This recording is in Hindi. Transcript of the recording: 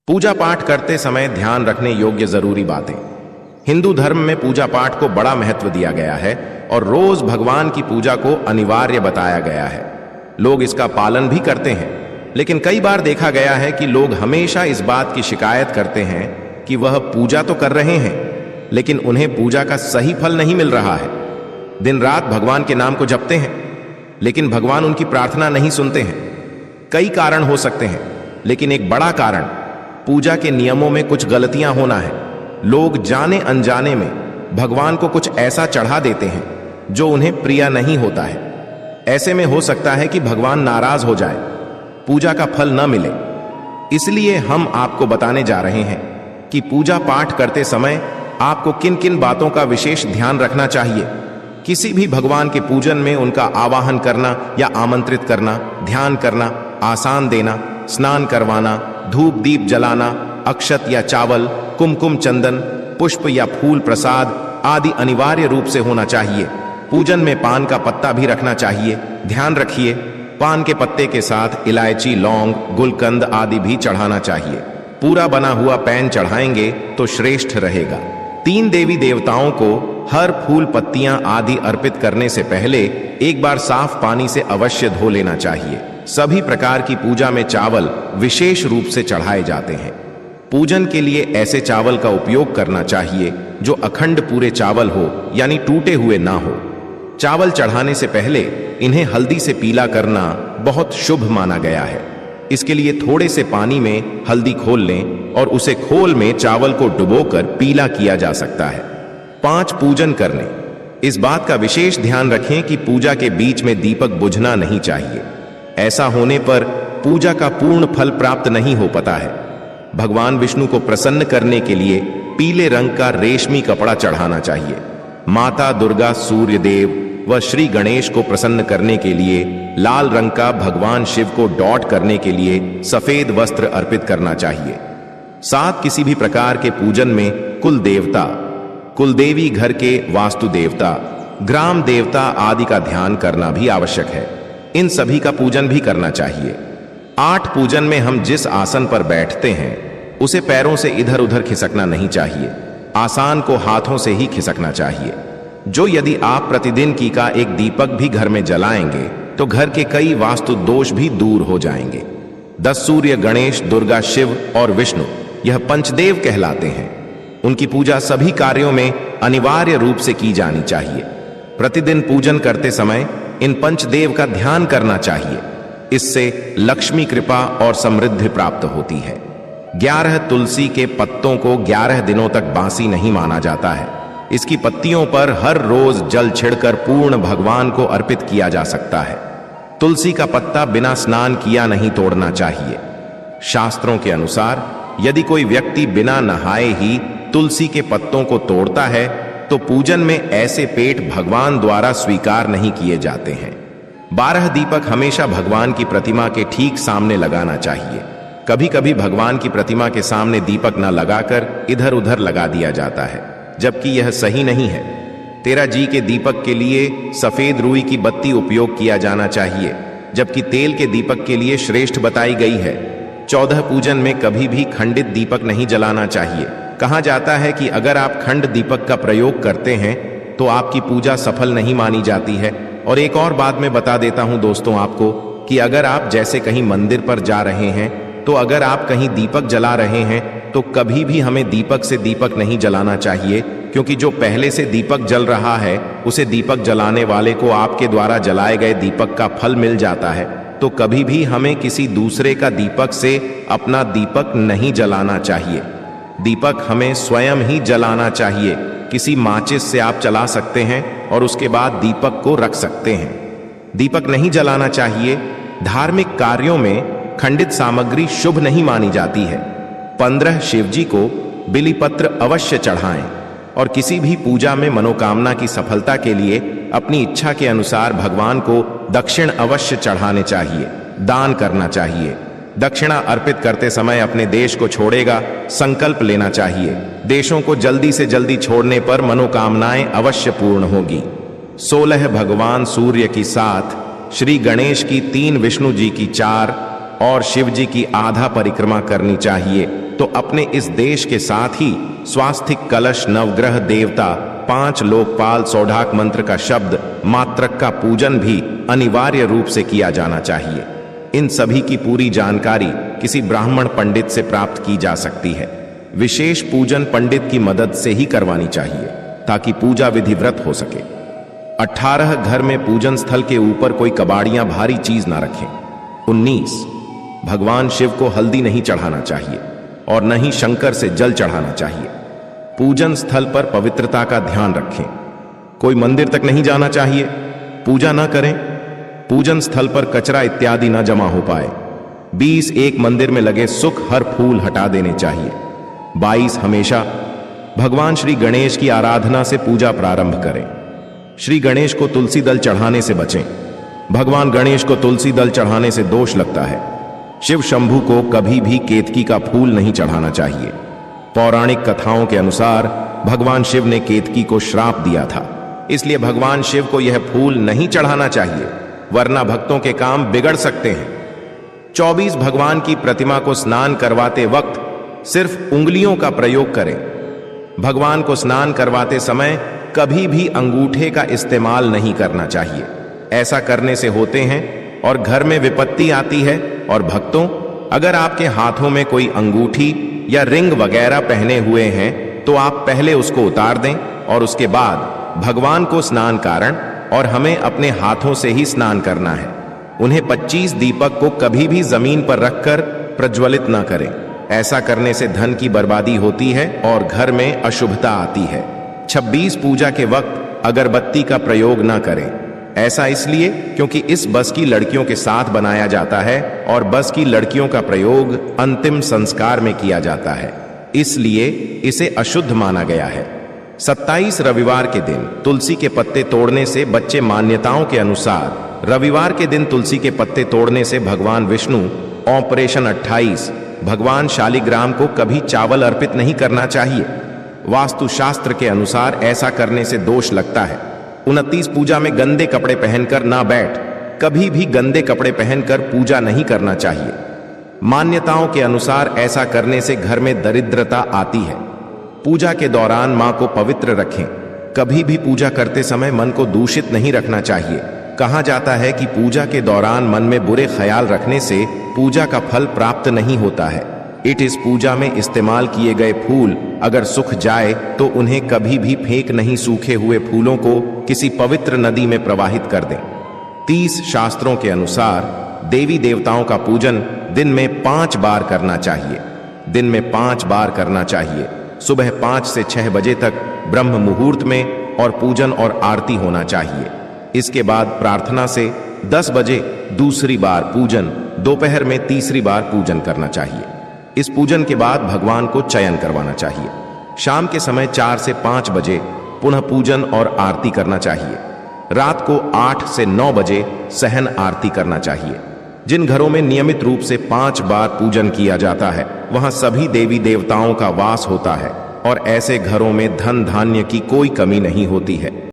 पूजा पाठ करते समय ध्यान रखने योग्य जरूरी बातें। हिंदू धर्म में पूजा पाठ को बड़ा महत्व दिया गया है और रोज भगवान की पूजा को अनिवार्य बताया गया है। लोग इसका पालन भी करते हैं, लेकिन कई बार देखा गया है कि लोग हमेशा इस बात की शिकायत करते हैं कि वह पूजा तो कर रहे हैं, लेकिन उन्हें पूजा का सही फल नहीं मिल रहा है। दिन रात भगवान के नाम को जपते हैं, लेकिन भगवान उनकी प्रार्थना नहीं सुनते हैं। कई कारण हो सकते हैं, लेकिन एक बड़ा कारण पूजा के नियमों में कुछ गलतियां होना है। लोग जाने अनजाने में भगवान को कुछ ऐसा चढ़ा देते हैं जो उन्हें प्रिय नहीं होता है। ऐसे में हो सकता है कि भगवान नाराज हो जाए, पूजा का फल न मिले। इसलिए हम आपको बताने जा रहे हैं कि पूजा पाठ करते समय आपको किन किन बातों का विशेष ध्यान रखना चाहिए। किसी भी भगवान के पूजन में उनका आवाहन करना या आमंत्रित करना, ध्यान करना, आसान देना, स्नान करवाना, धूप दीप जलाना, अक्षत या चावल, कुमकुम चंदन, पुष्प या फूल प्रसाद आदि अनिवार्य रूप से होना चाहिए। पूजन में पान का पत्ता भी रखना चाहिए। ध्यान रखिए, पान के पत्ते के साथ इलायची, लौंग, गुलकंद आदि भी चढ़ाना चाहिए। पूरा बना हुआ पैन चढ़ाएंगे तो श्रेष्ठ रहेगा। 3 देवी देवताओं को हर फूल, पत्तियां आदि अर्पित करने से पहले एक बार साफ पानी से अवश्य धो लेना चाहिए। सभी प्रकार की पूजा में चावल विशेष रूप से चढ़ाए जाते हैं। पूजन के लिए ऐसे चावल का उपयोग करना चाहिए जो अखंड पूरे चावल हो, यानी टूटे हुए ना हो। चावल चढ़ाने से पहले इन्हें हल्दी से पीला करना बहुत शुभ माना गया है। इसके लिए थोड़े से पानी में हल्दी खोल लें और उसे खोल में चावल को डुबोकर पीला किया जा सकता है। 5 पूजन करने। इस बात का विशेष ध्यान रखें कि पूजा के बीच में दीपक बुझना नहीं चाहिए। ऐसा होने पर पूजा का पूर्ण फल प्राप्त नहीं हो पाता है। भगवान विष्णु को प्रसन्न करने के लिए पीले रंग का रेशमी कपड़ा चढ़ाना चाहिए। माता दुर्गा, सूर्य देव व श्री गणेश को प्रसन्न करने के लिए लाल रंग का, भगवान शिव को डॉट करने के लिए सफेद वस्त्र अर्पित करना चाहिए। साथ किसी भी प्रकार के पूजन में कुल देवता, कुलदेवी, घर के वास्तु देवता, ग्राम देवता आदि का ध्यान करना भी आवश्यक है। इन सभी का पूजन भी करना चाहिए। 8 पूजन में हम जिस आसन पर बैठते हैं उसे पैरों से इधर उधर खिसकना नहीं चाहिए। आसन को हाथों से ही खिसकना चाहिए। जो यदि आप प्रतिदिन की का एक दीपक भी घर में जलाएंगे तो घर के कई वास्तु दोष भी दूर हो जाएंगे। 10 सूर्य, गणेश, दुर्गा, शिव और विष्णु यह पंचदेव कहलाते हैं। उनकी पूजा सभी कार्यों में अनिवार्य रूप से की जानी चाहिए। प्रतिदिन पूजन करते समय इन पंचदेव का ध्यान करना चाहिए। इससे लक्ष्मी कृपा और समृद्धि प्राप्त होती है। 11 तुलसी के पत्तों को 11 दिनों तक बासी नहीं माना जाता है। इसकी पत्तियों पर हर रोज जल छिड़कर पूर्ण भगवान को अर्पित किया जा सकता है। तुलसी का पत्ता बिना स्नान किया नहीं तोड़ना चाहिए। शास्त्रों के अनुसार यदि कोई व्यक्ति बिना नहाए ही तुलसी के पत्तों को तोड़ता है तो पूजन में ऐसे पेट भगवान द्वारा स्वीकार नहीं किए जाते हैं। 12 दीपक हमेशा भगवान की प्रतिमा के ठीक सामने लगाना चाहिए। कभी कभी भगवान की प्रतिमा के सामने दीपक न लगाकर इधर उधर लगा दिया जाता है, जबकि यह सही नहीं है। 13 जी के दीपक के लिए सफेद रुई की बत्ती उपयोग किया जाना चाहिए, जबकि तेल के दीपक के लिए श्रेष्ठ बताई गई है। 14 पूजन में कभी भी खंडित दीपक नहीं जलाना चाहिए। कहा जाता है कि अगर आप खंड दीपक का प्रयोग करते हैं तो आपकी पूजा सफल नहीं मानी जाती है। और एक और बात मैं बता देता हूं दोस्तों आपको कि अगर आप जैसे कहीं मंदिर पर जा रहे हैं तो अगर आप कहीं दीपक जला रहे हैं तो कभी भी हमें दीपक से दीपक नहीं जलाना चाहिए, क्योंकि जो पहले से दीपक जल रहा है उसे दीपक जलाने वाले को आपके द्वारा जलाए गए दीपक का फल मिल जाता है। तो कभी भी हमें किसी दूसरे का दीपक से अपना दीपक नहीं जलाना चाहिए। दीपक हमें स्वयं ही जलाना चाहिए। किसी माचिस से आप जला सकते हैं और उसके बाद दीपक को रख सकते हैं। दीपक नहीं जलाना चाहिए। धार्मिक कार्यों में खंडित सामग्री शुभ नहीं मानी जाती है। 15 शिवजी को बिलीपत्र अवश्य चढ़ाएं और किसी भी पूजा में मनोकामना की सफलता के लिए अपनी इच्छा के अनुसार भगवान को दक्षिण अवश्य चढ़ाने चाहिए, दान करना चाहिए। दक्षिणा अर्पित करते समय अपने देश को छोड़ेगा संकल्प लेना चाहिए। देशों को जल्दी से जल्दी छोड़ने पर मनोकामनाएं अवश्य पूर्ण होगी। 16 भगवान सूर्य की 7, श्री गणेश की 3, विष्णु जी की 4, और शिव जी की आधा परिक्रमा करनी चाहिए, तो अपने इस देश के साथ ही स्वास्तिक कलश, नवग्रह देवता, 5 लोकपाल, सौढाक मंत्र का शब्द, मात्रक का पूजन भी अनिवार्य रूप से किया जाना चाहिए। इन सभी की पूरी जानकारी किसी ब्राह्मण पंडित से प्राप्त की जा सकती है। विशेष पूजन पंडित की मदद से ही करवानी चाहिए ताकि पूजा विधिव्रत हो सके। 18 घर में पूजन स्थल के ऊपर कोई कबाड़ियां, भारी चीज ना रखें। 19 भगवान शिव को हल्दी नहीं चढ़ाना चाहिए और न ही शंकर से जल चढ़ाना चाहिए। पूजन स्थल पर पवित्रता का ध्यान रखें। कोई मंदिर तक नहीं जाना चाहिए, पूजा ना करें। पूजन स्थल पर कचरा इत्यादि न जमा हो पाए। 20 एक मंदिर में लगे सुख हर फूल हटा देने चाहिए। 22 हमेशा भगवान श्री गणेश की आराधना से पूजा प्रारंभ करें। श्री गणेश को तुलसी दल चढ़ाने से बचें। भगवान गणेश को तुलसी दल चढ़ाने से दोष लगता है। शिव शंभू को कभी भी केतकी का फूल नहीं चढ़ाना चाहिए। पौराणिक कथाओं के अनुसार भगवान शिव ने केतकी को श्राप दिया था, इसलिए भगवान शिव को यह फूल नहीं चढ़ाना चाहिए, वरना भक्तों के काम बिगड़ सकते हैं। 24 भगवान की प्रतिमा को स्नान करवाते वक्त सिर्फ उंगलियों का प्रयोग करें। भगवान को स्नान करवाते समय कभी भी अंगूठे का इस्तेमाल नहीं करना चाहिए। ऐसा करने से होते हैं और घर में विपत्ति आती है। और भक्तों, अगर आपके हाथों में कोई अंगूठी या रिंग वगैरह पहने हुए हैं तो आप पहले उसको उतार दें और उसके बाद भगवान को स्नान कारण और हमें अपने हाथों से ही स्नान करना है। उन्हें 25 दीपक को कभी भी जमीन पर रखकर प्रज्वलित ना करें। ऐसा करने से धन की बर्बादी होती है और घर में अशुभता आती है। 26 पूजा के वक्त अगरबत्ती का प्रयोग ना करें। ऐसा इसलिए क्योंकि इस बस की लड़कियों के साथ बनाया जाता है और बस की लड़कियों का प्रयोग अंतिम संस्कार में किया जाता है, इसलिए इसे अशुद्ध माना गया है। 27 रविवार के दिन तुलसी के पत्ते तोड़ने से बच्चे, मान्यताओं के अनुसार रविवार के दिन तुलसी के पत्ते तोड़ने से भगवान विष्णु। ऑपरेशन 28 भगवान शालिग्राम को कभी चावल अर्पित नहीं करना चाहिए। वास्तुशास्त्र के अनुसार ऐसा करने से दोष लगता है। 29 पूजा में गंदे कपड़े पहनकर ना बैठ। कभी भी गंदे कपड़े पहनकर पूजा नहीं करना चाहिए। मान्यताओं के अनुसार ऐसा करने से घर में दरिद्रता आती है। पूजा के दौरान मां को पवित्र रखें। कभी भी पूजा करते समय मन को दूषित नहीं रखना चाहिए। कहा जाता है कि पूजा के दौरान मन में बुरे ख्याल रखने से पूजा का फल प्राप्त नहीं होता है। इस पूजा में इस्तेमाल किए गए फूल अगर सूख जाए तो उन्हें कभी भी फेंक नहीं। सूखे हुए फूलों को किसी पवित्र नदी में प्रवाहित कर दें। 30 शास्त्रों के अनुसार देवी देवताओं का पूजन दिन में 5 बार करना चाहिए। दिन में 5 बार करना चाहिए। सुबह 5 से 6 बजे तक ब्रह्म मुहूर्त में और पूजन और आरती होना चाहिए। इसके बाद प्रार्थना से 10 बजे दूसरी बार पूजन, दोपहर में तीसरी बार पूजन करना चाहिए। इस पूजन के बाद भगवान को चयन करवाना चाहिए। शाम के समय 4 से 5 बजे पुनः पूजन और आरती करना चाहिए। रात को 8 से 9 बजे सहन आरती करना चाहिए। जिन घरों में नियमित रूप से 5 बार पूजन किया जाता है वहां सभी देवी देवताओं का वास होता है और ऐसे घरों में धन धान्य की कोई कमी नहीं होती है।